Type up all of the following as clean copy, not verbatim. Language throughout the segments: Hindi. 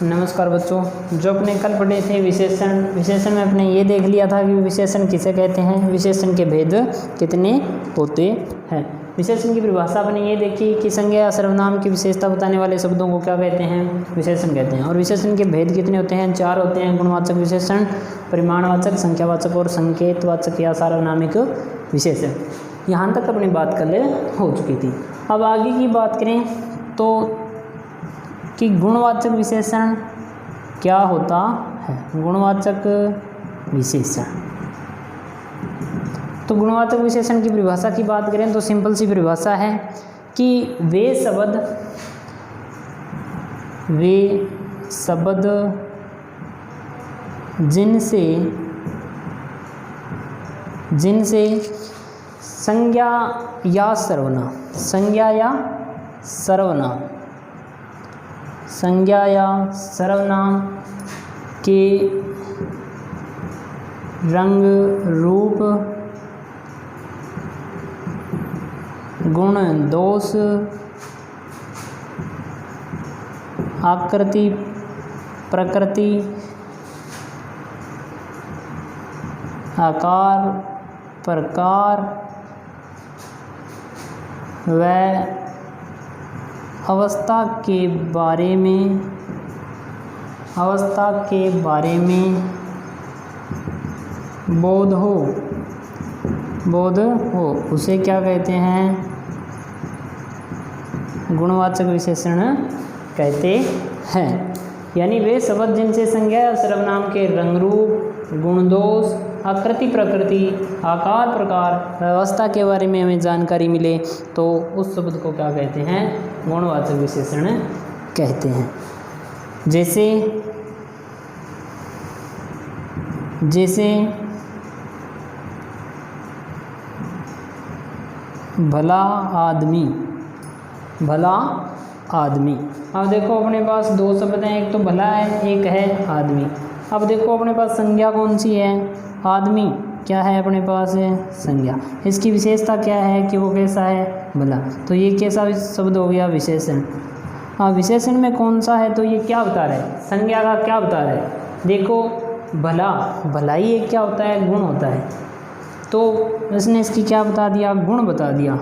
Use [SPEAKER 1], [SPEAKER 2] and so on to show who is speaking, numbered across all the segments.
[SPEAKER 1] नमस्कार बच्चों, जो अपने कल पढ़े थे विशेषण में अपने ये देख लिया था कि विशेषण किसे कहते हैं, विशेषण के भेद कितने होते हैं। विशेषण की परिभाषा अपने ये देखी कि संज्ञा या सर्वनाम की विशेषता बताने वाले शब्दों को क्या कहते हैं, विशेषण कहते हैं। और विशेषण के भेद कितने होते हैं, 4 होते हैं। गुणवाचक विशेषण, परिमाणवाचक, संख्यावाचक और संकेतवाचक या सार्वनामिक विशेषण। यहाँ तक अपनी बात कल हो चुकी थी। अब आगे की बात करें तो कि गुणवाचक विशेषण क्या होता है। गुणवाचक विशेषण, तो गुणवाचक विशेषण की परिभाषा की बात करें तो सिंपल सी परिभाषा है कि वे शब्द जिनसे संज्ञा या सर्वनाम के रंग, रूप, गुण, दोष, आकृति, प्रकृति, आकार, प्रकार व अवस्था के बारे में बोध हो उसे क्या कहते हैं, गुणवाचक विशेषण कहते हैं। यानी वे शब्द जिनसे संज्ञा या सर्वनाम के रंग, रूप, गुण, दोष, आकृति, प्रकृति, आकार, प्रकार, व्यवस्था के बारे में हमें जानकारी मिले तो उस शब्द को क्या कहते हैं, गुणवाचक विशेषण कहते हैं। जैसे भला आदमी। अब देखो अपने पास 2 शब्द हैं, एक तो भला है, एक है आदमी। अब देखो अपने पास संज्ञा कौन सी है, आदमी क्या है, अपने पास है संज्ञा। इसकी विशेषता क्या है कि वो कैसा है, भला। तो ये कैसा शब्द हो गया, विशेषण। हाँ, विशेषण में कौन सा है तो ये क्या बता रहा है, संज्ञा का क्या बता रहा है। देखो भलाई एक क्या होता है, गुण होता है। तो इसने इसकी क्या बता दिया, गुण बता दिया।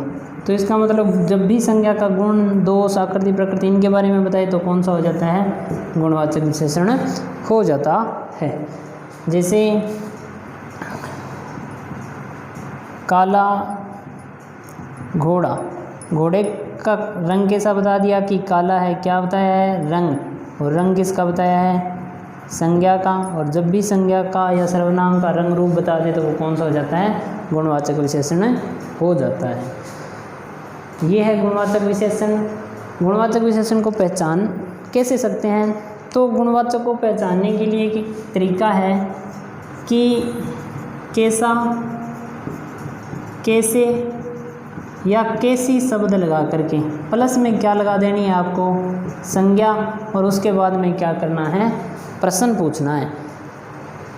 [SPEAKER 1] तो इसका मतलब जब भी संज्ञा का गुण, दोष, आकृति, प्रकृति इनके बारे में बताए तो कौन सा हो जाता है, गुणवाचक विशेषण हो जाता है। जैसे काला घोड़ा, घोड़े का रंग कैसा बता दिया कि काला है, क्या बताया है, रंग। और रंग किसका बताया है, संज्ञा का। और जब भी संज्ञा का या सर्वनाम का रंग, रूप बता दे तो वो कौन सा हो जाता है, गुणवाचक विशेषण हो जाता है। ये है गुणवाचक विशेषण। गुणवाचक विशेषण को पहचान कैसे सकते हैं, तो गुणवाचक को पहचानने के लिए एक तरीका है कि कैसे या कैसी शब्द लगा करके प्लस में क्या लगा देनी है आपको, संज्ञा, और उसके बाद में क्या करना है, प्रश्न पूछना है।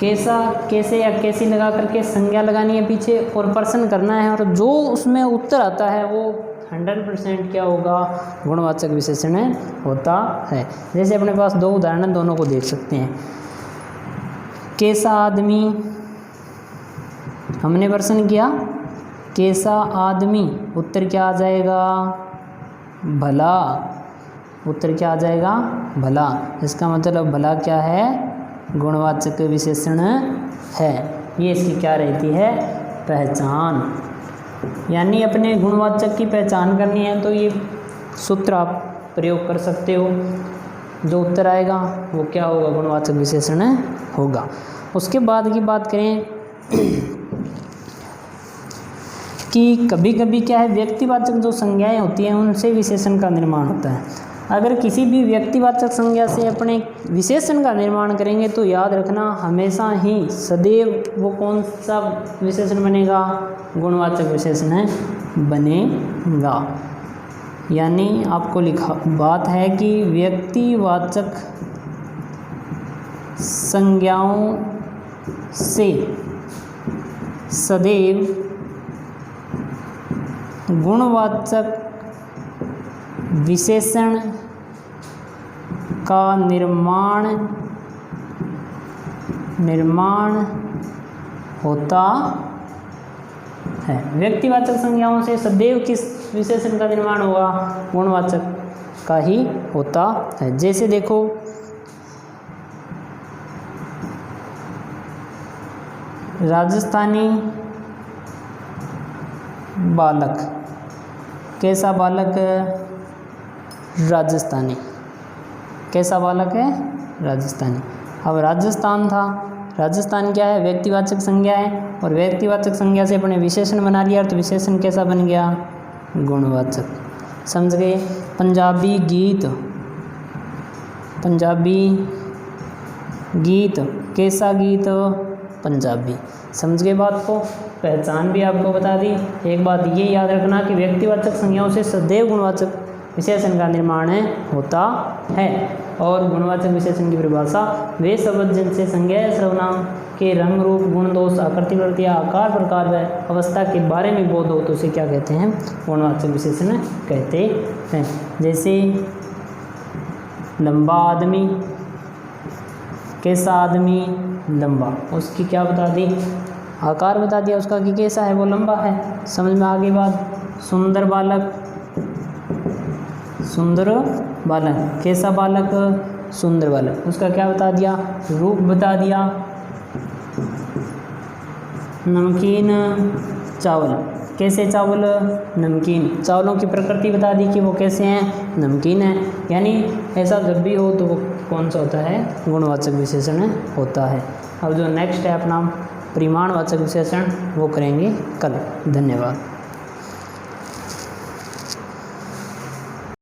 [SPEAKER 1] कैसे या कैसी लगा करके संज्ञा लगानी है पीछे और प्रश्न करना है, और जो उसमें उत्तर आता है वो 100% क्या होगा, गुणवाचक विशेषण होता है। जैसे अपने पास 2 उदाहरण, दोनों को देख सकते हैं। कैसा आदमी, हमने प्रश्न किया कैसा आदमी, उत्तर क्या आ जाएगा, भला। उत्तर क्या आ जाएगा, भला। इसका मतलब भला क्या है, गुणवाचक विशेषण है। ये इसकी क्या रहती है, पहचान। यानी अपने गुणवाचक की पहचान करनी है तो ये सूत्र आप प्रयोग कर सकते हो। जो उत्तर आएगा वो क्या होगा, गुणवाचक विशेषण होगा। उसके बाद की बात करें कि कभी कभी क्या है, व्यक्तिवाचक जो संज्ञाएं होती हैं उनसे विशेषण का निर्माण होता है। अगर किसी भी व्यक्तिवाचक संज्ञा से अपने विशेषण का निर्माण करेंगे तो याद रखना हमेशा ही सदैव वो कौन सा विशेषण बनेगा, गुणवाचक विशेषण बनेगा। यानी आपको लिखा बात है कि व्यक्तिवाचक संज्ञाओं से सदैव गुणवाचक विशेषण का निर्माण होता है। व्यक्तिवाचक संज्ञाओं से सदैव किस विशेषण का निर्माण होगा? गुणवाचक का ही होता है। जैसे देखो राजस्थानी बालक, कैसा बालक? राजस्थानी। कैसा बालक है? राजस्थानी। अब राजस्थान था, राजस्थान क्या है? व्यक्तिवाचक संज्ञा है, और व्यक्तिवाचक संज्ञा से अपने विशेषण बना लिया, तो विशेषण कैसा बन गया? गुणवाचक। समझ गए? पंजाबी गीत, पंजाबी गीत कैसा गीत? पंजाबी। समझ गए बात को? पहचान भी आपको बता दी। एक बात ये याद रखना कि व्यक्तिवाचक संज्ञाओं से सदैव गुणवाचक विशेषण का निर्माण होता है। और गुणवाचक विशेषण की परिभाषा वे शब्द जिनसे संज्ञा या सर्वनाम के रंग, रूप, गुण, दोष, आकृति, प्रकृति, आकार, प्रकार व अवस्था के बारे में बोध हो तो उसे क्या कहते हैं? गुणवाचक विशेषण कहते हैं। जैसे लंबा आदमी, कैसा आदमी? लंबा। उसकी क्या बता दी? आकार बता दिया उसका कि कैसा है, वो लंबा है। समझ में आ गई बात? सुंदर बालक, सुंदर बालक, कैसा बालक? सुंदर बालक। उसका क्या बता दिया? रूप बता दिया। नमकीन चावल, कैसे चावल? नमकीन। चावलों की प्रकृति बता दी कि वो कैसे हैं? नमकीन है। यानी ऐसा जब भी हो तो वो कौन सा होता है? गुणवाचक विशेषण होता है। अब जो नेक्स्ट है अपना परिमाणवाचक विशेषण, वो करेंगे कल। धन्यवाद।